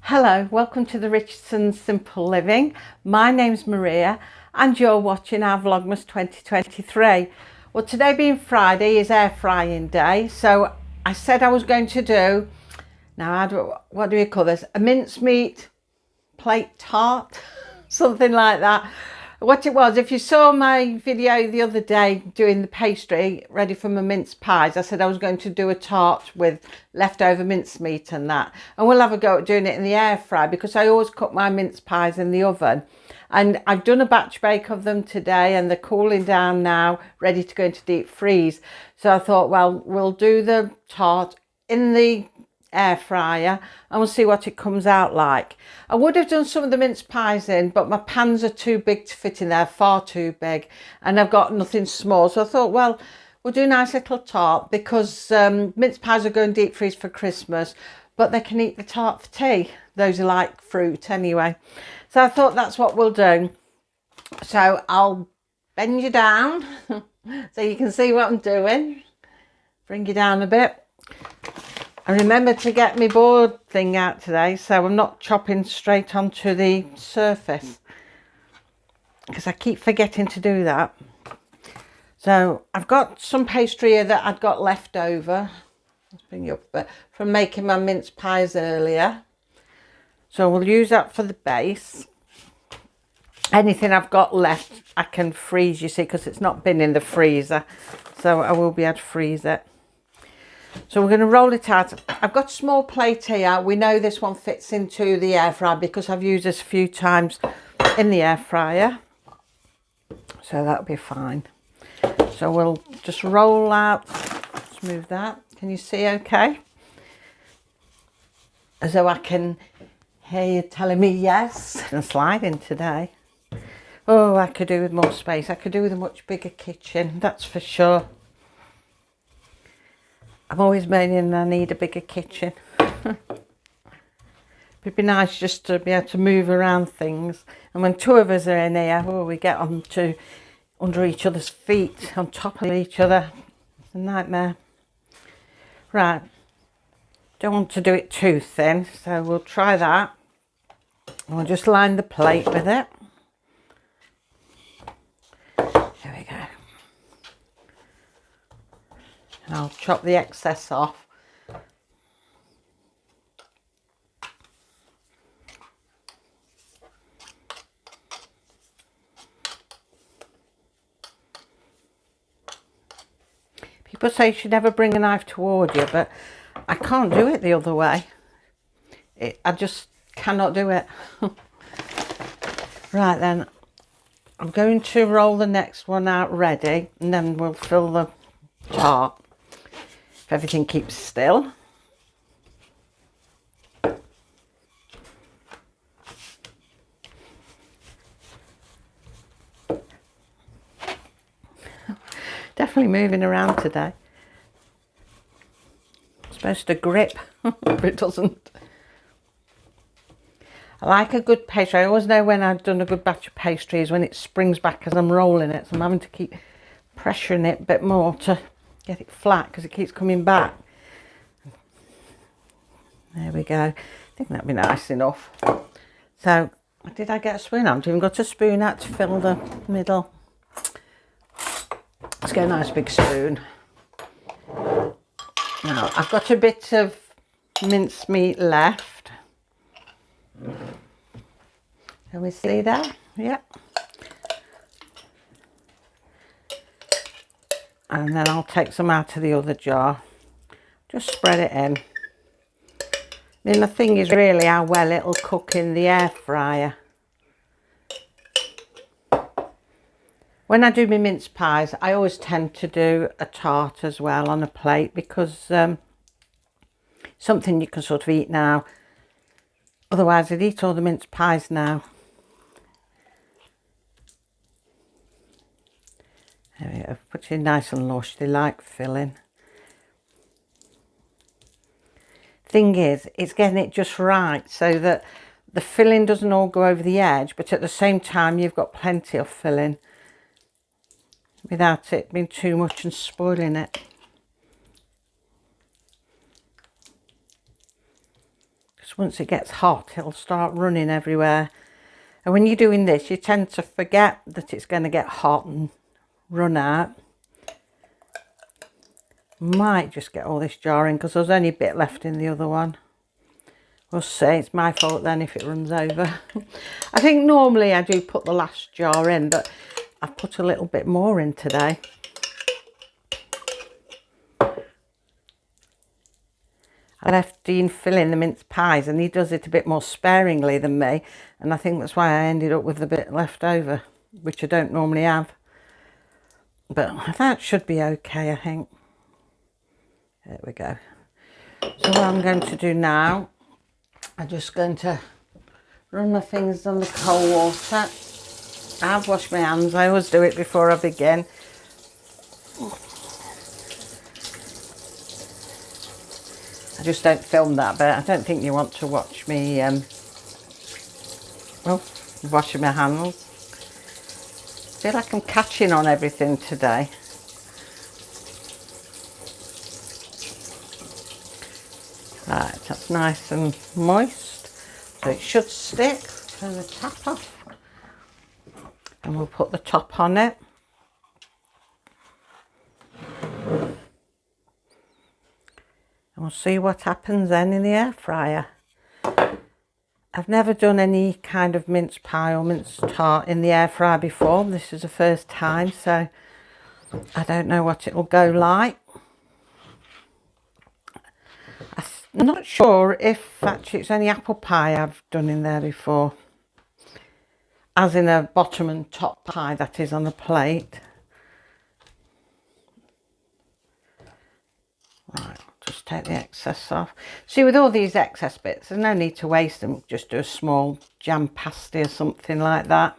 Hello, welcome to the Richardson's Simple Living. My name's Maria and you're watching our Vlogmas 2023. Well, today being Friday is air frying day, so I said I was going to do, what do we call this? A mincemeat plate tart, something like that. What it was, if you saw my video the other day doing the pastry ready for my mince pies, I said I was going to do a tart with leftover mincemeat and that, and we'll have a go at doing it in the air fry because I always cook my mince pies in the oven. And I've done a batch bake of them today and they're cooling down now, ready to go into deep freeze. So I thought, well, we'll do the tart in the air fryer and we'll see what it comes out like. I would have done some of the mince pies in, but my pans are too big to fit in there, far too big, and I've got nothing small. So I thought, well, we'll do a nice little tart because mince pies are going deep freeze for Christmas, but they can eat the tart for tea, those who like fruit anyway. So I thought that's what we'll do. So I'll bend you down so you can see what I'm doing. Bring you down a bit. I remember to get my board thing out today, so I'm not chopping straight onto the surface because I keep forgetting to do that. So I've got some pastry here that I'd got left over. Let's bring you up from making my mince pies earlier. So we'll use that for the base. Anything I've got left I can freeze, you see, because it's not been in the freezer. So I will be able to freeze it. So we're going to roll it out. I've got a small plate here. We know this one fits into the air fryer because I've used this a few times in the air fryer. So that'll be fine. So we'll just roll out. Let's move that. Can you see okay? As though I can hear you telling me yes. I'm sliding today. Oh, I could do with more space. I could do with a much bigger kitchen, that's for sure. I'm always moaning I need a bigger kitchen. It'd be nice just to be able to move around things. And when two of us are in here, we get onto under each other's feet, on top of each other. It's a nightmare. Right. Don't want to do it too thin, so we'll try that. And we'll just line the plate with it. There we go. And I'll chop the excess off. People say you should never bring a knife toward you, but I can't do it the other way. I just cannot do it. Right then, I'm going to roll the next one out ready and then we'll fill the tart. If everything keeps still. Definitely moving around today. It's supposed to grip, but it doesn't. I like a good pastry. I always know when I've done a good batch of pastries when it springs back as I'm rolling it. So I'm having to keep pressuring it a bit more to get it flat because it keeps coming back. There we go. I think that'd be nice enough. So, did I get a spoon? I haven't even got a spoon out to fill the middle. Let's get a nice big spoon. Now, I've got a bit of mincemeat left. Can we see that? Yep. And then I'll take some out of the other jar. Just spread it in. Then the thing is really how well it'll cook in the air fryer. When I do my mince pies, I always tend to do a tart as well on a plate because something you can sort of eat now. Otherwise I'd eat all the mince pies now. There we go. Put it in nice and lush. They like filling. Thing is, it's getting it just right so that the filling doesn't all go over the edge, but at the same time you've got plenty of filling without it being too much and spoiling it. because once it gets hot it'll start running everywhere, and when you're doing this you tend to forget that it's going to get hot and run out. Might just get all this jar in because there's only a bit left in the other one. We'll see. It's my fault then if it runs over. I think normally I do put the last jar in, but I've put a little bit more in today. I left Dean filling the mince pies and he does it a bit more sparingly than me, and I think that's why I ended up with a bit left over, which I don't normally have. But that should be okay, I think. There we go. So what I'm going to do now, I'm just going to run my fingers under cold water. I've washed my hands. I always do it before I begin. I just don't film that bit. I don't think you want to watch me washing my hands. I feel like I'm catching on everything today. Right, that's nice and moist, so it should stick. Turn the tap off and we'll put the top on it. And we'll see what happens then in the air fryer. I've never done any kind of mince pie or mince tart in the air fryer before. This is the first time, so I don't know what it will go like. I'm not sure if actually it's only apple pie I've done in there before, as in a bottom and top pie, that is, on a plate. Right, just take the excess off. See, with all these excess bits, there's no need to waste them. Just do a small jam pasty or something like that.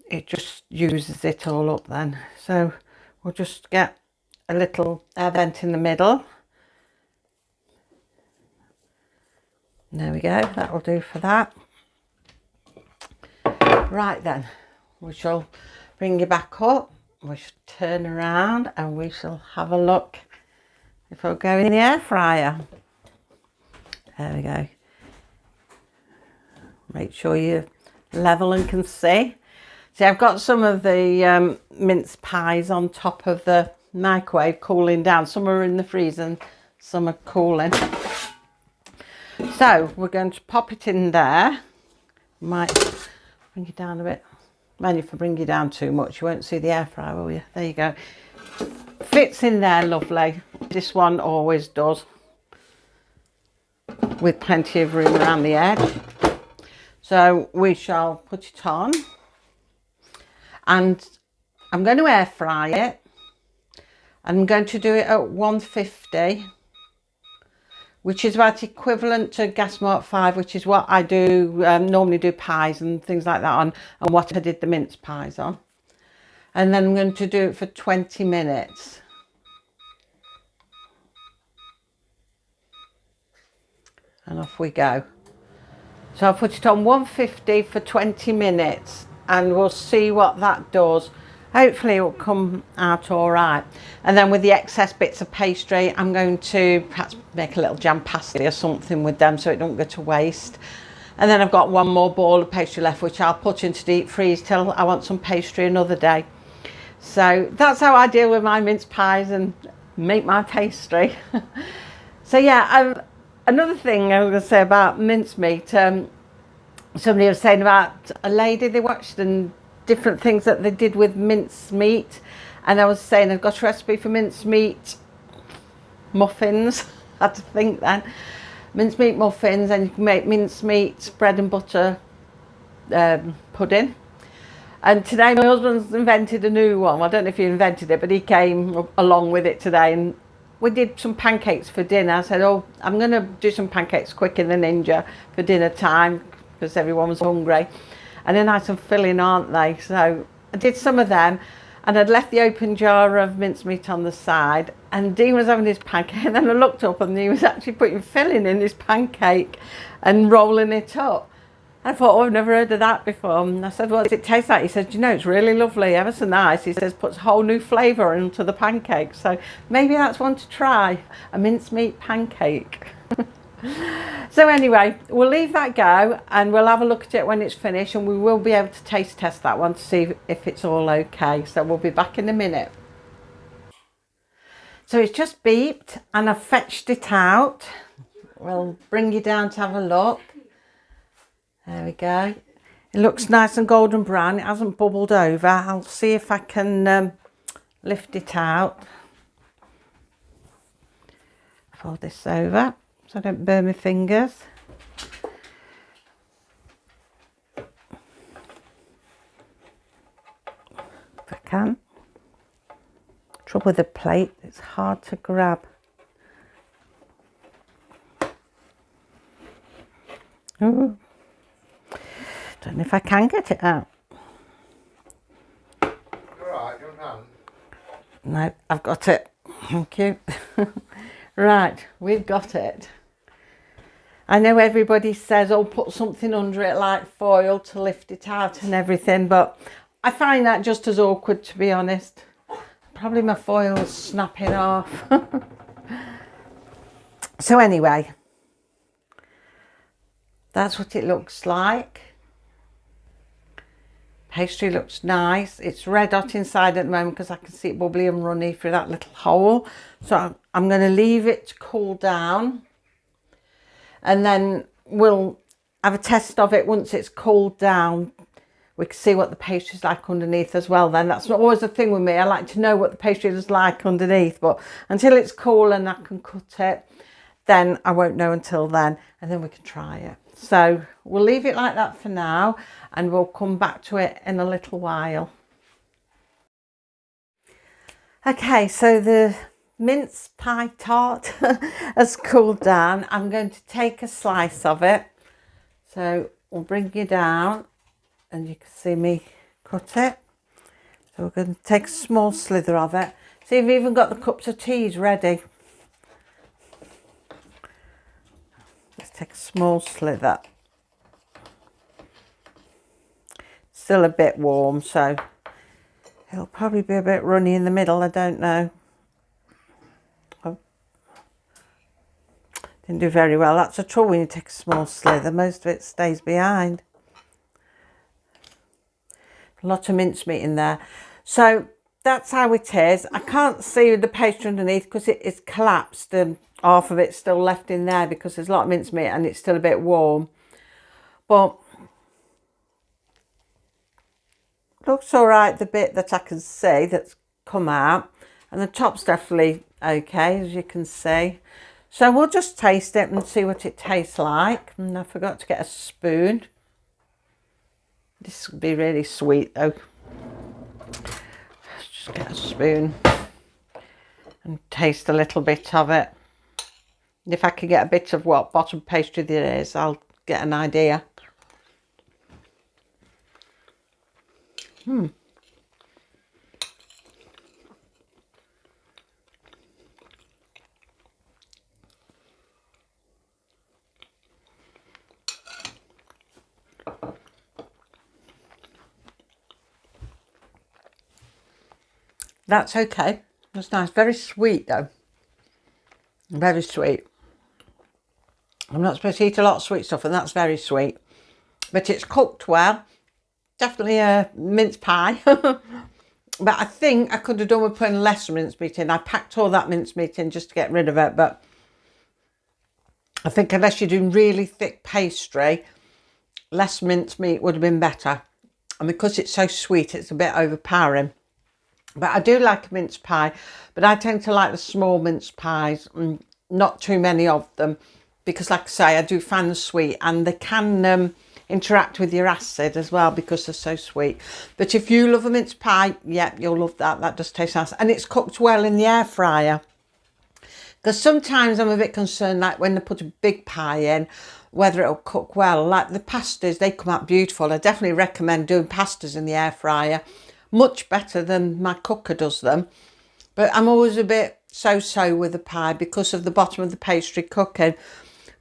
It just uses it all up then. So we'll just get a little air vent in the middle. There we go, that will do for that. Right then, we shall bring you back up. We shall turn around and we shall have a look if we'll go in the air fryer. There we go. Make sure you're level and can see. See, I've got some of the mince pies on top of the microwave cooling down. Some are in the freezer and some are cooling. So we're going to pop it in there. Might bring it down a bit. Man, if I bring you down too much you won't see the air fryer, will you? There you go. Fits in there lovely. This one always does, with plenty of room around the edge. So we shall put it on and I'm going to air fry it. I'm going to do it at 150, which is about equivalent to gas mark 5, which is what I do normally do pies and things like that on, and what I did the mince pies on. And then I'm going to do it for 20 minutes. And off we go. So I'll put it on 150 for 20 minutes and we'll see what that does. Hopefully it will come out all right. And then with the excess bits of pastry, I'm going to perhaps make a little jam pasty or something with them so it don't go to waste. And then I've got one more ball of pastry left, which I'll put into deep freeze till I want some pastry another day. So that's how I deal with my mince pies and make my pastry. So yeah, another thing I was going to say about mincemeat, somebody was saying about a lady they watched and different things that they did with mincemeat, and I was saying I've got a recipe for mincemeat muffins. I had to think then. Mincemeat muffins, and you can make mincemeat bread and butter pudding. And today my husband's invented a new one. I don't know if he invented it, but he came along with it today and we did some pancakes for dinner. I said, oh, I'm going to do some pancakes quick in the Ninja for dinner time because everyone was hungry. And they're nice and filling, aren't they? So I did some of them and I'd left the open jar of mincemeat on the side, and Dean was having his pancake, and then I looked up and he was actually putting filling in his pancake and rolling it up. I thought, oh, I've never heard of that before. And I said, what does it taste like? He said, you know, it's really lovely, ever so nice. He says, puts a whole new flavour into the pancake. So maybe that's one to try, a mincemeat pancake. So anyway, we'll leave that go and we'll have a look at it when it's finished, and we will be able to taste test that one to see if it's all okay. So we'll be back in a minute. So it's just beeped and I've fetched it out. We'll bring you down to have a look. There we go. It looks nice and golden brown. It hasn't bubbled over. I'll see if I can lift it out. Fold this over so I don't burn my fingers. If I can. Trouble with the plate, it's hard to grab. Ooh. Don't know if I can get it out. Right, your hand. No, I've got it. Thank you. Right, we've got it. I know everybody says, oh, put something under it like foil to lift it out and everything, but I find that just as awkward, to be honest. Probably my foil's snapping off. So anyway, that's what it looks like. Pastry looks nice. It's red hot inside at the moment because I can see it bubbly and runny through that little hole. So I'm going to leave it to cool down, and then we'll have a test of it once it's cooled down. We can see what the pastry's like underneath as well then. That's not always the thing with me. I like to know what the pastry is like underneath, but until it's cool and I can cut it, then I won't know until then, and then we can try it. So we'll leave it like that for now, and we'll come back to it in a little while. Okay, so the mince pie tart has cooled down. I'm going to take a slice of it. So we'll bring you down and you can see me cut it. So we're going to take a small slither of it. See, I've even got the cups of teas ready. Let's take a small slither. Still a bit warm, so it'll probably be a bit runny in the middle, I don't know. Oh. Didn't do very well. That's the trouble when you take a small slither, most of it stays behind. A lot of mincemeat in there. So that's how it is. I can't see the pastry underneath because it is collapsed and half of it's still left in there because there's a lot of mincemeat and it's still a bit warm. But looks all right, the bit that I can see that's come out, and the top's definitely okay, as you can see. So we'll just taste it and see what it tastes like. And I forgot to get a spoon. This would be really sweet though. Let's just get a spoon and taste a little bit of it. And if I can get a bit of what bottom pastry there is, I'll get an idea. That's okay. That's nice. Very sweet though. Very sweet. I'm not supposed to eat a lot of sweet stuff, and that's very sweet. But it's cooked well. Definitely a mince pie. But I think I could have done with putting less mincemeat in. I packed all that mincemeat in just to get rid of it. But I think unless you're doing really thick pastry, less mincemeat would have been better. And because it's so sweet, it's a bit overpowering. But I do like a mince pie, but I tend to like the small mince pies, and not too many of them, because like I say, I do find them sweet, and they can interact with your acid as well because they're so sweet. But if you love a mince pie, yeah, you'll love that. That does taste nice, and it's cooked well in the air fryer. Because sometimes I'm a bit concerned, like when they put a big pie in, whether it'll cook well. Like the pastas, they come out beautiful. I definitely recommend doing pastas in the air fryer. Much better than my cooker does them. But I'm always a bit so-so with the pie because of the bottom of the pastry cooking.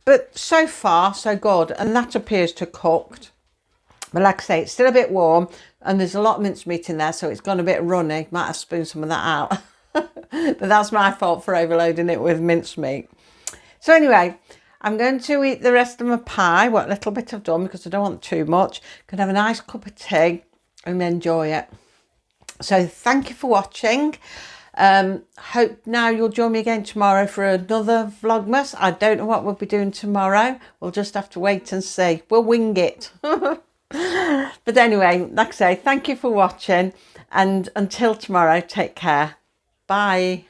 But so far, so good. And that appears to have cooked. But like I say, it's still a bit warm and there's a lot of mincemeat in there, so it's gone a bit runny. Might have spooned some of that out. But that's my fault for overloading it with mincemeat. So anyway, I'm going to eat the rest of my pie, what little bit I've done, because I don't want too much. Going to have a nice cup of tea and enjoy it. So thank you for watching. Hope now you'll join me again tomorrow for another Vlogmas. I don't know what we'll be doing tomorrow. We'll just have to wait and see. We'll wing it. But anyway, like I say, thank you for watching, and until tomorrow, take care. Bye.